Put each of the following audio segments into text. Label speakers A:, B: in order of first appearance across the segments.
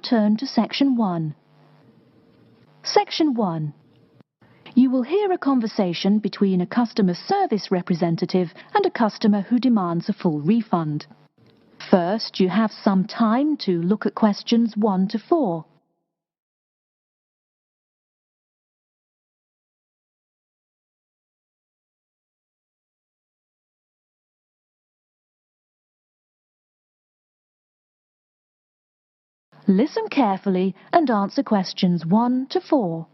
A: turn to Section 1. Section 1. You will hear a conversation between a customer service representative and a customer who demands a full refund. First, you have some time to look at questions 1 to 4. Listen carefully and answer questions 1 to 4.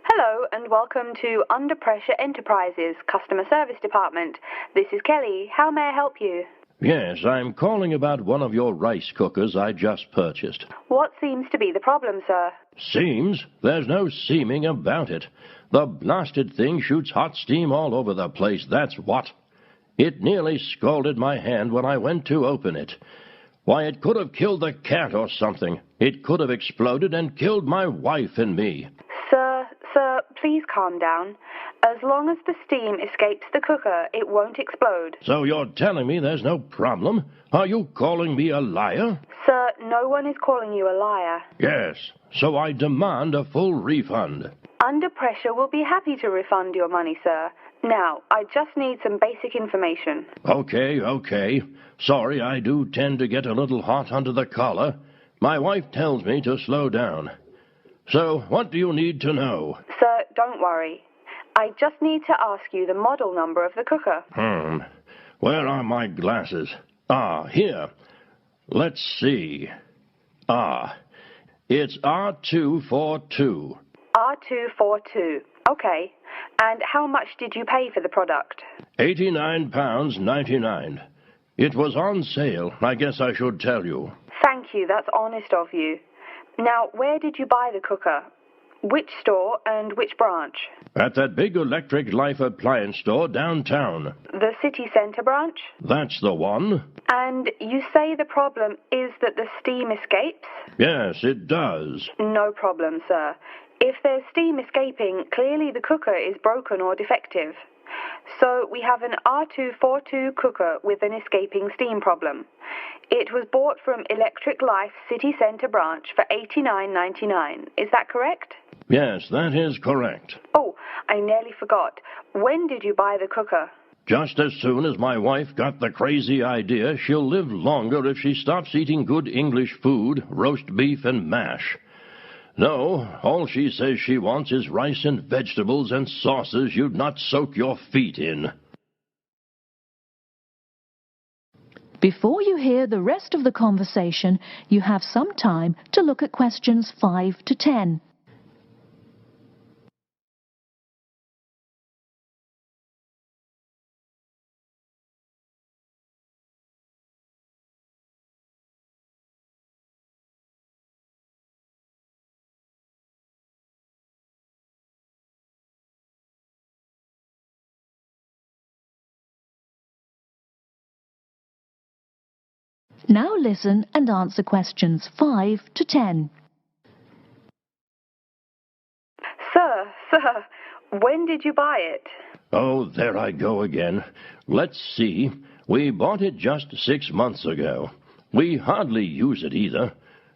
B: Hello and welcome to Under Pressure Enterprises Customer Service Department. This is Kelly. How may I help you?
C: Yes, I'm calling about one of your rice cookers I just purchased.
B: What seems to be the problem, sir?
C: Seems? There's no seeming about it. The blasted thing shoots hot steam all over the place, that's what. It nearly scalded my hand when I went to open it. Why, it could have killed the cat or something. It could have exploded and killed my wife and me.
B: Sir, please calm down. As long as the steam escapes the cooker, it won't explode.
C: So you're telling me there's no problem? Are you calling me a liar?
B: Sir, no one is calling you a liar.
C: Yes, so I demand a full refund.
B: Under Pressure will be happy to refund your money, sir. Now, I just need some basic information.
C: Okay. Sorry, I do tend to get a little hot under the collar. My wife tells me to slow down. So, what do you need to know?
B: Sir, don't worry. I just need to ask you the model number of the cooker.
C: Where are my glasses? Here. Let's see. It's R242.
B: R242. Okay. And how much did you pay for the product?
C: £89.99. It was on sale. I guess I should tell you.
B: Thank you. That's honest of you. Now, where did you buy the cooker? Which store and which branch?
C: At that big Electric Life appliance store downtown.
B: The city centre branch?
C: That's the one.
B: And you say the problem is that the steam escapes?
C: Yes, it does.
B: No problem, sir. If there's steam escaping, clearly the cooker is broken or defective. So we have an R242 cooker with an escaping steam problem. It was bought from Electric Life City Centre branch for $89.99. Is that correct?
C: Yes, that is correct.
B: Oh, I nearly forgot. When did you buy the cooker?
C: Just as soon as my wife got the crazy idea she'll live longer if she stops eating good English food, roast beef and mash. No, all she says she wants is rice and vegetables and sauces you'd not soak your feet in.
A: Before you hear the rest of the conversation, you have some time to look at questions 5 to 10. Now listen and answer questions 5 to 10.
B: Sir, when did you buy it?
C: Oh, there I go again. Let's see. We bought it just 6 months ago. We hardly use it either.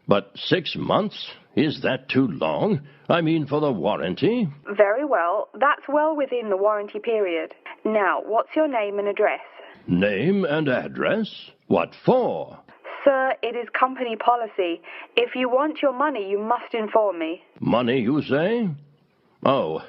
C: But 6 months? Is that too long? I mean, for the warranty?
B: Very well. That's well within the warranty period. Now, what's your name and address?
C: Name and address? What for?
B: Sir, it is company policy. If you want your money, you must inform me.
C: Money, you say? Oh,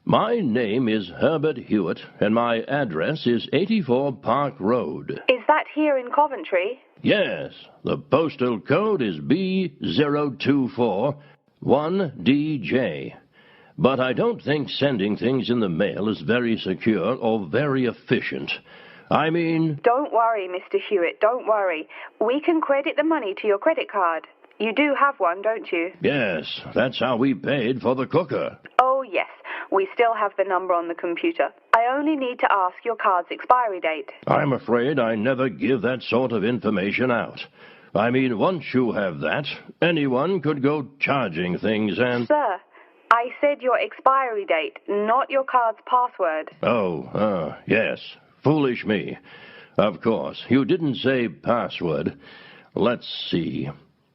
C: my name is Herbert Hewitt, and my address is 84 Park Road.
B: Is that here in Coventry?
C: Yes, the postal code is B0241DJ. But I don't think sending things in the mail is very secure or very efficient. I mean...
B: Don't worry, Mr. Hewitt, don't worry. We can credit the money to your credit card. You do have one, don't you?
C: Yes, that's how we paid for the cooker.
B: Oh, yes. We still have the number on the computer. I only need to ask your card's expiry date.
C: I'm afraid I never give that sort of information out. I mean, once you have that, anyone could go charging things and...
B: Sir, I said your expiry date, not your card's password.
C: Yes. Foolish me. Of course, you didn't say password. Let's see.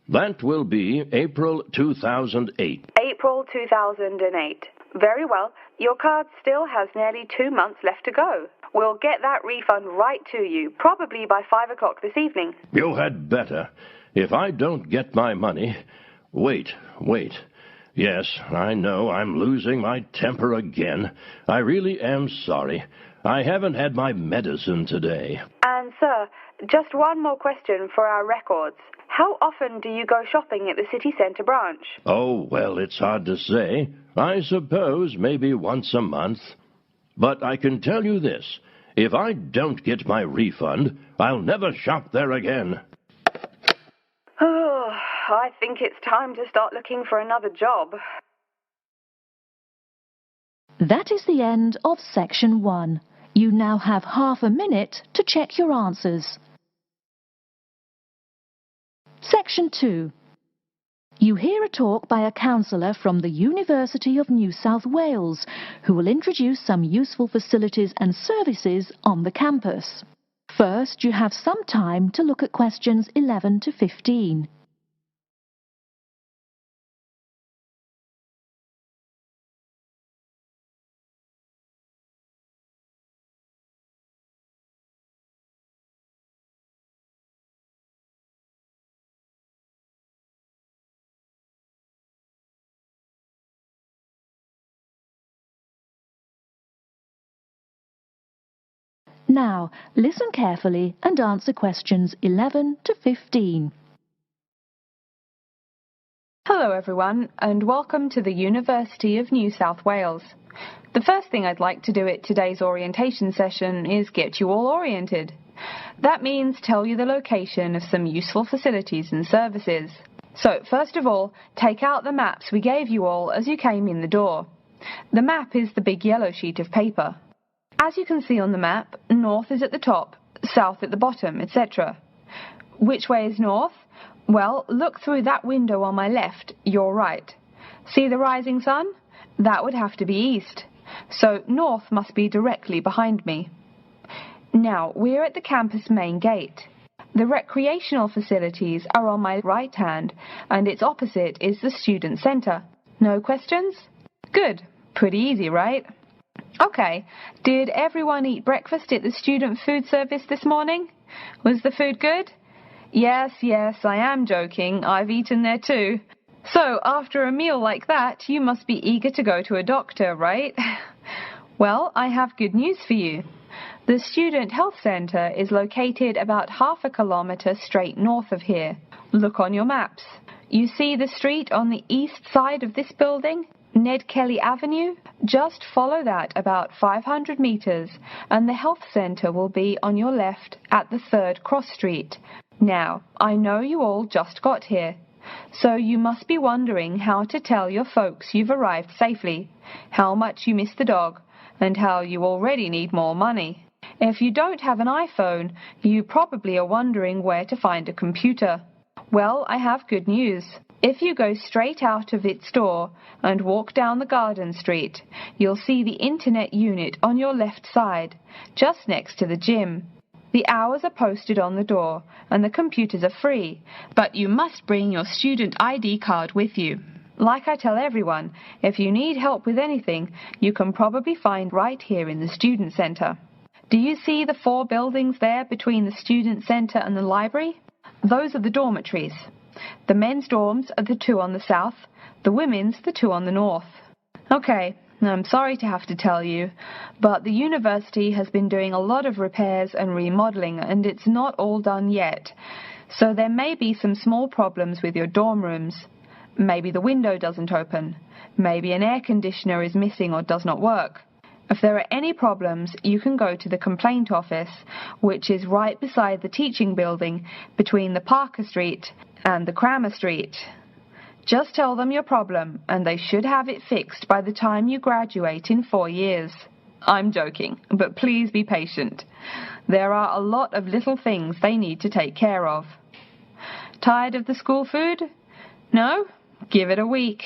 C: That will be April 2008.
B: April 2008. Very well. Your card still has nearly 2 months left to go. We'll get that refund right to you, probably by 5 o'clock this evening.
C: You had better. If I don't get my money... Wait. Yes, I know I'm losing my temper again. I really am sorry. I haven't had my medicine today.
B: And, sir, just one more question for our records. How often do you go shopping at the city centre branch?
C: Oh, well, it's hard to say. I suppose maybe once a month. But I can tell you this. If I don't get my refund, I'll never shop there again.
B: Oh, I think it's time to start looking for another job.
A: That is the end of Section 1. You now have half a minute to check your answers. Section 2. You hear a talk by a counsellor from the University of New South Wales, who will introduce some useful facilities and services on the campus. First, you have some time to look at questions 11 to 15. Now, listen carefully and answer questions 11 to 15.
B: Hello everyone, and welcome to the University of New South Wales. The first thing I'd like to do at today's orientation session is get you all oriented. That means tell you the location of some useful facilities and services. So, first of all, take out the maps we gave you all as you came in the door. The map is the big yellow sheet of paper. As you can see on the map, north is at the top, south at the bottom, etc. Which way is north? Well, look through that window on my left, your right. See the rising sun? That would have to be east. So north must be directly behind me. Now, we're at the campus main gate. The recreational facilities are on my right hand, and its opposite is the student centre. No questions? Good. Pretty easy, right? Okay, did everyone eat breakfast at the student food service this morning? Was the food good? Yes, I am joking. I've eaten there too. So, after a meal like that, you must be eager to go to a doctor, right? Well, I have good news for you. The Student Health Centre is located about half a kilometre straight north of here. Look on your maps. You see the street on the east side of this building? Ned Kelly Avenue? Just follow that about 500 metres and the health centre will be on your left at the 3rd cross street. Now, I know you all just got here, so you must be wondering how to tell your folks you've arrived safely, how much you miss the dog, and how you already need more money. If you don't have an iPhone, you probably are wondering where to find a computer. Well, I have good news. If you go straight out of its door and walk down the garden street, you'll see the internet unit on your left side, just next to the gym. The hours are posted on the door and the computers are free, but you must bring your student ID card with you. Like I tell everyone, if you need help with anything, you can probably find right here in the student centre. Do you see the 4 buildings there between the student centre and the library? Those are the dormitories. The men's dorms are the 2 on the south, the women's the 2 on the north. Okay, I'm sorry to have to tell you, but the university has been doing a lot of repairs and remodelling and it's not all done yet. So there may be some small problems with your dorm rooms. Maybe the window doesn't open. Maybe an air conditioner is missing or does not work. If there are any problems, you can go to the complaint office, which is right beside the teaching building between the Parker Street and the Crammer Street. Just tell them your problem, and they should have it fixed by the time you graduate in 4 years. I'm joking, but please be patient. There are a lot of little things they need to take care of. Tired of the school food? No? Give it a week.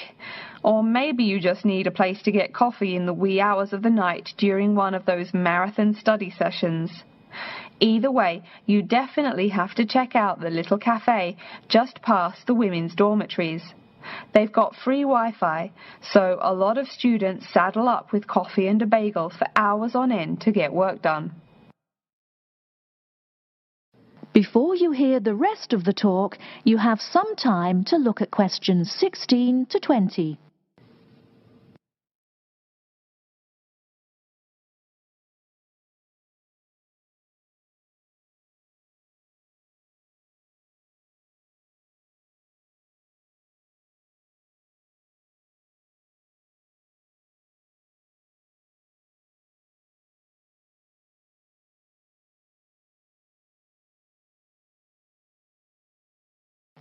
B: Or maybe you just need a place to get coffee in the wee hours of the night during one of those marathon study sessions. Either way, you definitely have to check out the little cafe just past the women's dormitories. They've got free Wi-Fi, so a lot of students saddle up with coffee and a bagel for hours on end to get work done.
A: Before you hear the rest of the talk, you have some time to look at questions 16 to 20.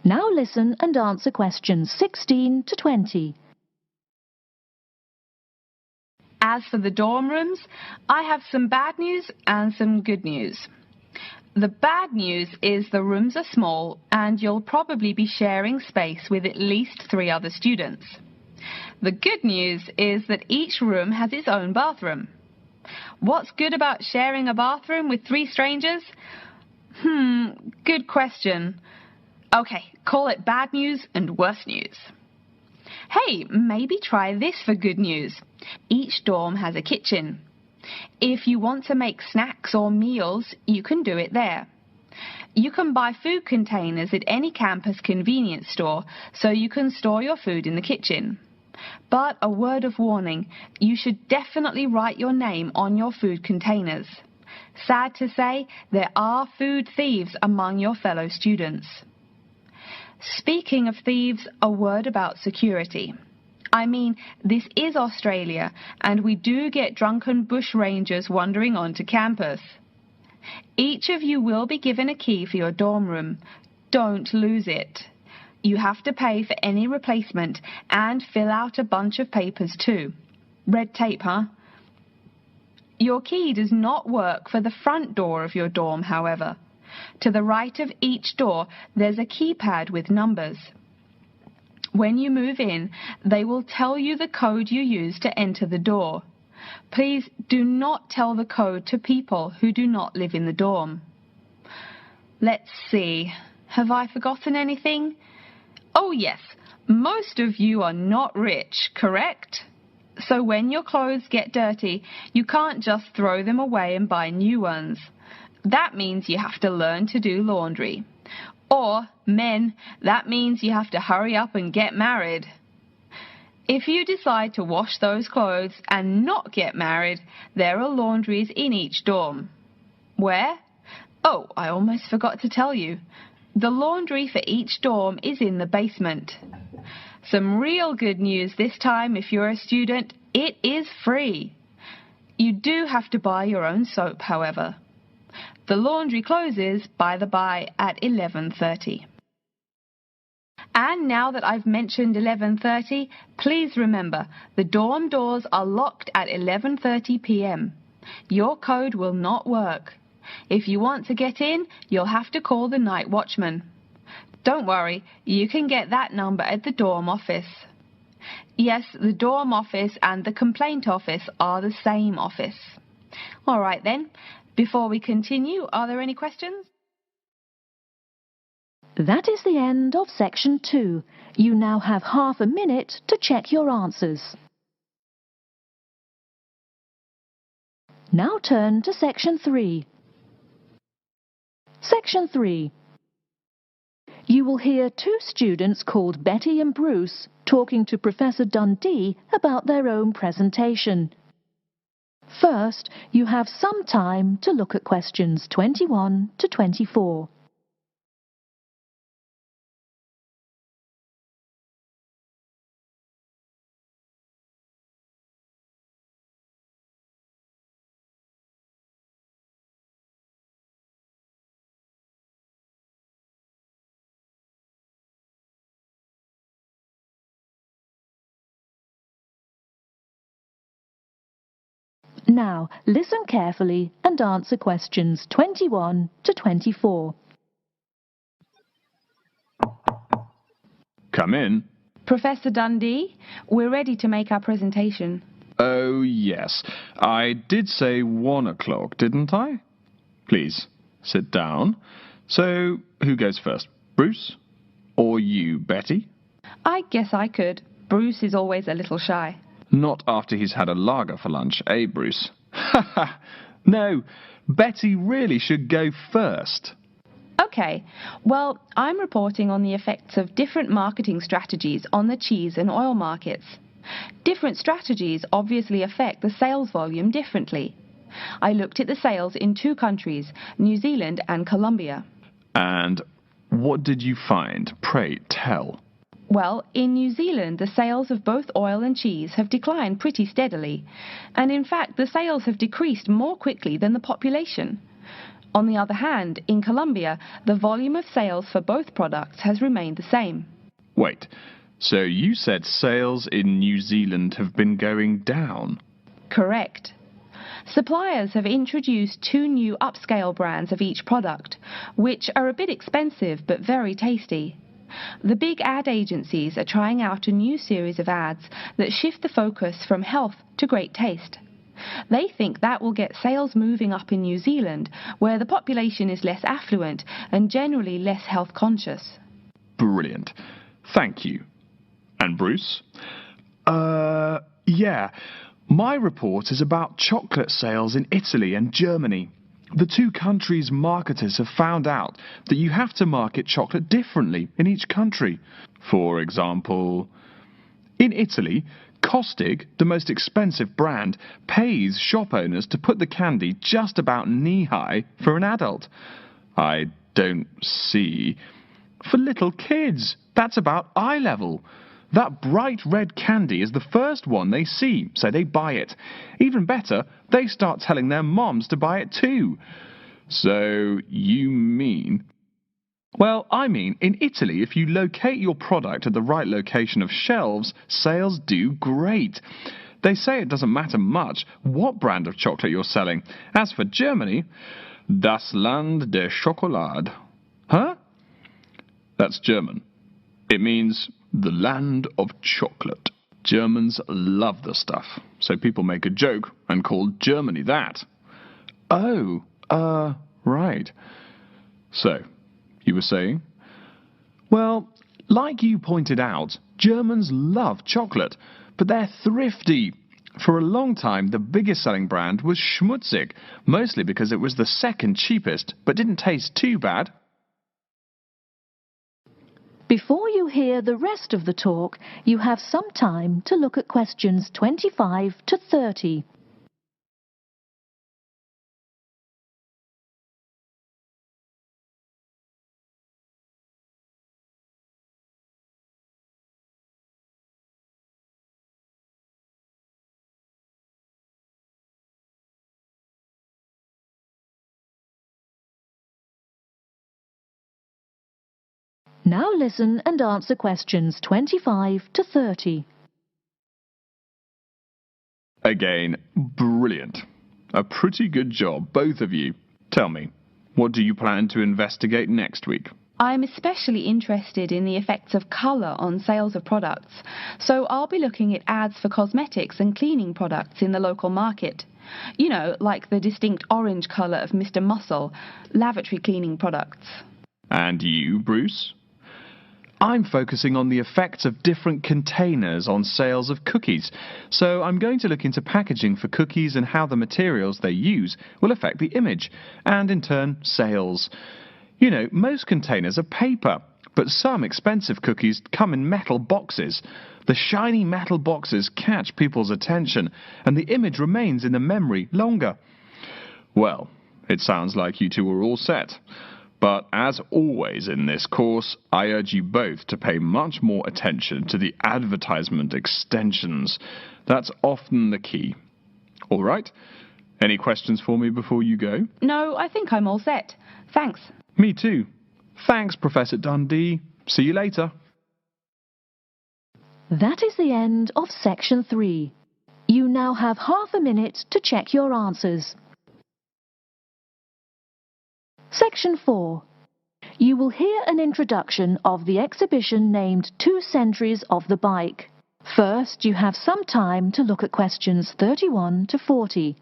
A: Now listen and answer questions 16 to 20.
B: As for the dorm rooms, I have some bad news and some good news. The bad news is the rooms are small and you'll probably be sharing space with at least 3 other students. The good news is that each room has its own bathroom. What's good about sharing a bathroom with 3 strangers? Good question. Okay, call it bad news and worse news. Hey, maybe try this for good news. Each dorm has a kitchen. If you want to make snacks or meals, you can do it there. You can buy food containers at any campus convenience store, so you can store your food in the kitchen. But a word of warning, you should definitely write your name on your food containers. Sad to say, there are food thieves among your fellow students. Speaking of thieves, a word about security. I mean, this is Australia, and we do get drunken bushrangers wandering onto campus. Each of you will be given a key for your dorm room. Don't lose it. You have to pay for any replacement and fill out a bunch of papers too. Red tape, huh? Your key does not work for the front door of your dorm, however. To the right of each door, there's a keypad with numbers. When you move in, they will tell you the code you use to enter the door. Please do not tell the code to people who do not live in the dorm. Let's see. Have I forgotten anything? Oh yes, most of you are not rich, correct? So when your clothes get dirty, you can't just throw them away and buy new ones. That means you have to learn to do laundry. Or, men, that means you have to hurry up and get married. If you decide to wash those clothes and not get married, there are laundries in each dorm. Where? Oh, I almost forgot to tell you. The laundry for each dorm is in the basement. Some real good news this time if you're a student, it is free. You do have to buy your own soap, however. The laundry closes, by the by, at 11:30. And now that I've mentioned 11:30, please remember, the dorm doors are locked at 11:30 p.m. Your code will not work. If you want to get in, you'll have to call the night watchman. Don't worry, you can get that number at the dorm office. Yes, the dorm office and the complaint office are the same office. All right then. Before we continue, are there any questions?
A: That is the end of section 2. You now have half a minute to check your answers. Now turn to section 3. Section 3. You will hear 2 students called Betty and Bruce talking to Professor Dundee about their own presentation. First, you have some time to look at questions 21 to 24. Now, listen carefully and answer questions 21 to 24.
D: Come in.
B: Professor Dundee, we're ready to make our presentation.
D: Oh, yes. I did say 1 o'clock, didn't I? Please, sit down. So, who goes first? Bruce? Or you, Betty?
E: I guess I could. Bruce is always a little shy.
D: Not after he's had a lager for lunch, eh, Bruce? Ha ha! No, Betty really should go first.
E: Okay, well, I'm reporting on the effects of different marketing strategies on the cheese and oil markets. Different strategies obviously affect the sales volume differently. I looked at the sales in 2 countries, New Zealand and Colombia.
D: And what did you find? Pray tell.
E: Well, in New Zealand, the sales of both oil and cheese have declined pretty steadily, and in fact, the sales have decreased more quickly than the population. On the other hand, in Colombia, the volume of sales for both products has remained the same.
D: Wait, so you said sales in New Zealand have been going down?
E: Correct. Suppliers have introduced 2 new upscale brands of each product, which are a bit expensive but very tasty. The big ad agencies are trying out a new series of ads that shift the focus from health to great taste. They think that will get sales moving up in New Zealand, where the population is less affluent and generally less health conscious.
D: Brilliant. Thank you. And Bruce? Yeah. My report is about chocolate sales in Italy and Germany. The 2 countries' marketers have found out that you have to market chocolate differently in each country. For example, in Italy, Kostig, the most expensive brand, pays shop owners to put the candy just about knee-high for an adult. I don't see. For little kids, that's about eye level. That bright red candy is the first one they see, so they buy it. Even better, they start telling their moms to buy it too. So, you mean... Well, I mean, in Italy, if you locate your product at the right location of shelves, sales do great. They say it doesn't matter much what brand of chocolate you're selling. As for Germany, das Land der Schokolade. Huh? That's German. It means the land of chocolate. Germans love the stuff, so people make a joke and call Germany that. Oh, right. So, you were saying? Well, like you pointed out, Germans love chocolate, but they're thrifty. For a long time, the biggest selling brand was Schmutzig, mostly because it was the second cheapest, but didn't taste too bad.
A: Before you hear the rest of the talk, you have some time to look at questions 25 to 30. Now listen and answer questions 25 to 30.
D: Again, brilliant. A pretty good job, both of you. Tell me, what do you plan to investigate next week?
E: I'm especially interested in the effects of colour on sales of products, so I'll be looking at ads for cosmetics and cleaning products in the local market. You know, like the distinct orange colour of Mr. Muscle, lavatory cleaning products.
D: And you, Bruce? I'm focusing on the effects of different containers on sales of cookies, so I'm going to look into packaging for cookies and how the materials they use will affect the image, and in turn, sales. You know, most containers are paper, but some expensive cookies come in metal boxes. The shiny metal boxes catch people's attention, and the image remains in the memory longer. Well, it sounds like you two are all set. But as always in this course, I urge you both to pay much more attention to the advertisement extensions. That's often the key. All right? Any questions for me before you go?
E: No, I think I'm all set. Thanks.
D: Me too. Thanks, Professor Dundee. See you later.
A: That is the end of section 3. You now have half a minute to check your answers. Section 4. You will hear an introduction of the exhibition named 2 Centuries of the Bike. First, you have some time to look at questions 31 to 40.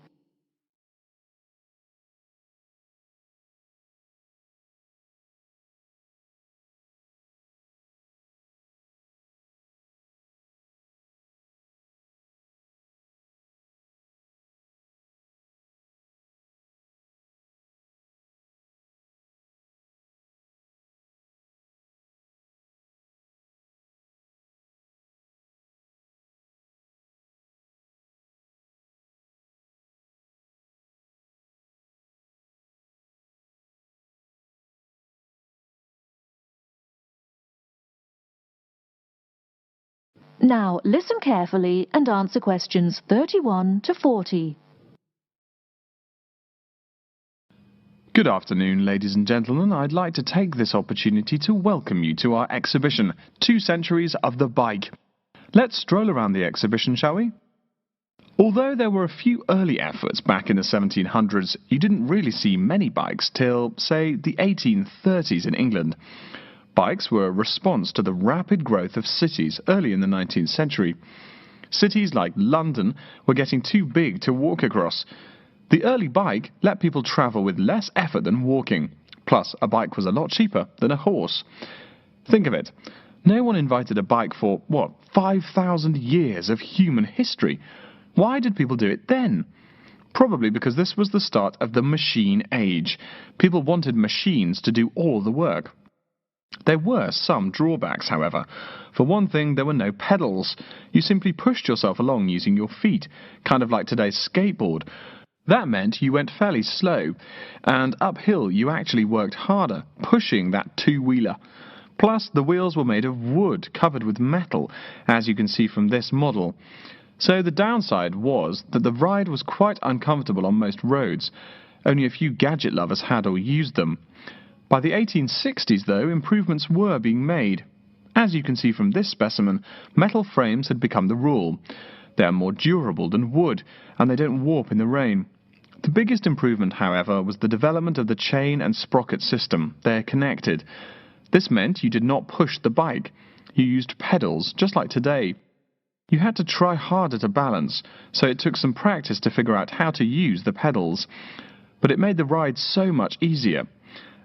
A: Now listen carefully and answer questions 31 to 40.
D: Good afternoon, ladies and gentlemen. I'd like to take this opportunity to welcome you to our exhibition, 2 Centuries of the Bike. Let's stroll around the exhibition, shall we? Although there were a few early efforts back in the 1700s, you didn't really see many bikes till, say, the 1830s in England. Bikes were a response to the rapid growth of cities early in the 19th century. Cities like London were getting too big to walk across. The early bike let people travel with less effort than walking. Plus, a bike was a lot cheaper than a horse. Think of it. No one invented a bike for, 5,000 years of human history. Why did people do it then? Probably because this was the start of the machine age. People wanted machines to do all the work. There were some drawbacks, however. For one thing, there were no pedals. You simply pushed yourself along using your feet, kind of like today's skateboard. That meant you went fairly slow, and uphill you actually worked harder, pushing that two-wheeler. Plus, the wheels were made of wood, covered with metal, as you can see from this model. So the downside was that the ride was quite uncomfortable on most roads. Only a few gadget lovers had or used them. By the 1860s, though, improvements were being made. As you can see from this specimen, metal frames had become the rule. They are more durable than wood, and they don't warp in the rain. The biggest improvement, however, was the development of the chain and sprocket system. They are connected. This meant you did not push the bike. You used pedals, just like today. You had to try harder to balance, so it took some practice to figure out how to use the pedals. But it made the ride so much easier.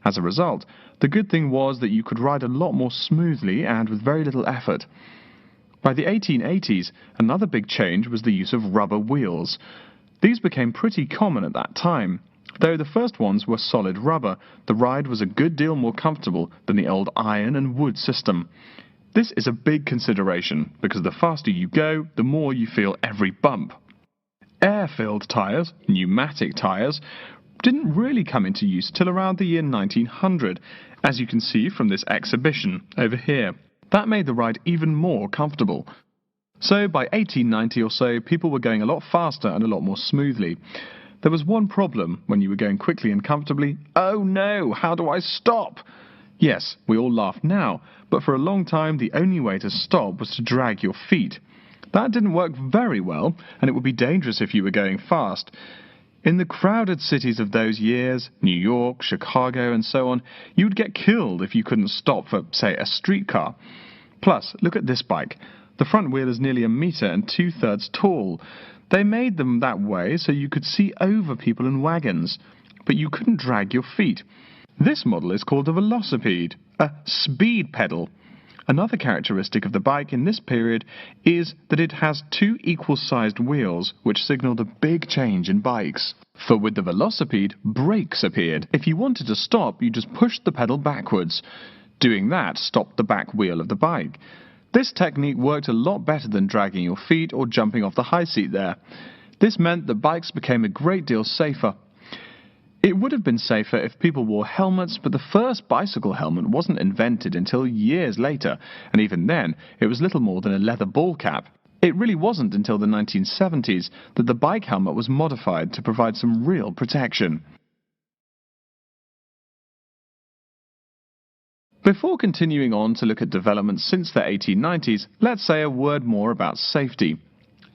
D: As a result, the good thing was that you could ride a lot more smoothly and with very little effort. By the 1880s, another big change was the use of rubber wheels. These became pretty common at that time. Though the first ones were solid rubber, the ride was a good deal more comfortable than the old iron and wood system. This is a big consideration, because the faster you go, the more you feel every bump. Air-filled tyres, pneumatic tyres, didn't really come into use till around the year 1900, as you can see from this exhibition over here. That made the ride even more comfortable. So by 1890 or so, people were going a lot faster and a lot more smoothly. There was one problem when you were going quickly and comfortably. Oh no, how do I stop? Yes, we all laugh now, but for a long time the only way to stop was to drag your feet. That didn't work very well, and it would be dangerous if you were going fast. In the crowded cities of those years, New York, Chicago, and so on, you would get killed if you couldn't stop for, say, a streetcar. Plus, look at this bike. The front wheel is nearly 1 meter and 2/3 tall. They made them that way so you could see over people and wagons, but you couldn't drag your feet. This model is called a velocipede, a speed pedal. Another characteristic of the bike in this period is that it has 2 equal-sized wheels, which signalled a big change in bikes. For with the velocipede, brakes appeared. If you wanted to stop, you just pushed the pedal backwards. Doing that stopped the back wheel of the bike. This technique worked a lot better than dragging your feet or jumping off the high seat there. This meant that bikes became a great deal safer. It would have been safer if people wore helmets, but the first bicycle helmet wasn't invented until years later, and even then, it was little more than a leather ball cap. It really wasn't until the 1970s that the bike helmet was modified to provide some real protection. Before continuing on to look at developments since the 1890s, let's say a word more about safety.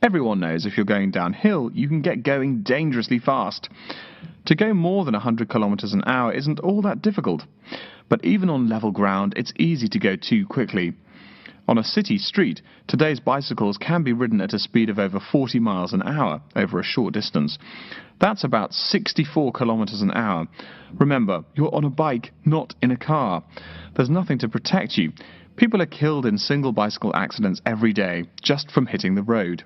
D: Everyone knows if you're going downhill, you can get going dangerously fast. To go more than 100 kilometers an hour isn't all that difficult, but even on level ground, it's easy to go too quickly. On a city street, today's bicycles can be ridden at a speed of over 40 miles an hour over a short distance. That's about 64 kilometers an hour. Remember, you're on a bike, not in a car. There's nothing to protect you. People are killed in single bicycle accidents every day, just from hitting the road.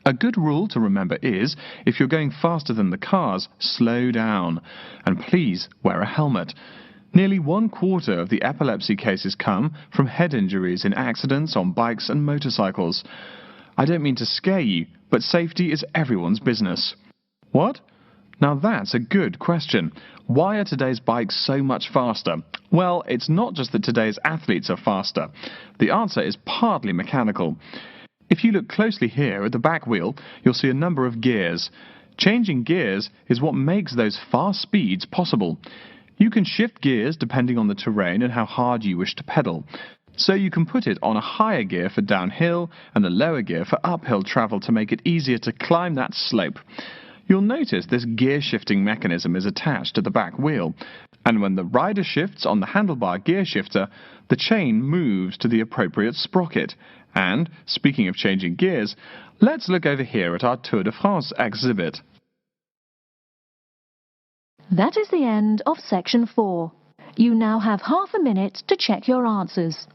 D: A good rule to remember is, if you're going faster than the cars, slow down. And please wear a helmet. Nearly 1/4 of the epilepsy cases come from head injuries in accidents on bikes and motorcycles. I don't mean to scare you, but safety is everyone's business. What? Now that's a good question. Why are today's bikes so much faster? Well, it's not just that today's athletes are faster. The answer is partly mechanical. If you look closely here at the back wheel, you'll see a number of gears. Changing gears is what makes those fast speeds possible. You can shift gears depending on the terrain and how hard you wish to pedal. So you can put it on a higher gear for downhill and a lower gear for uphill travel to make it easier to climb that slope. You'll notice this gear shifting mechanism is attached to the back wheel, and when the rider shifts on the handlebar gear shifter, the chain moves to the appropriate sprocket. And, speaking of changing gears, let's look over here at our Tour de France exhibit.
A: That is the end of section 4. You now have half a minute to check your answers.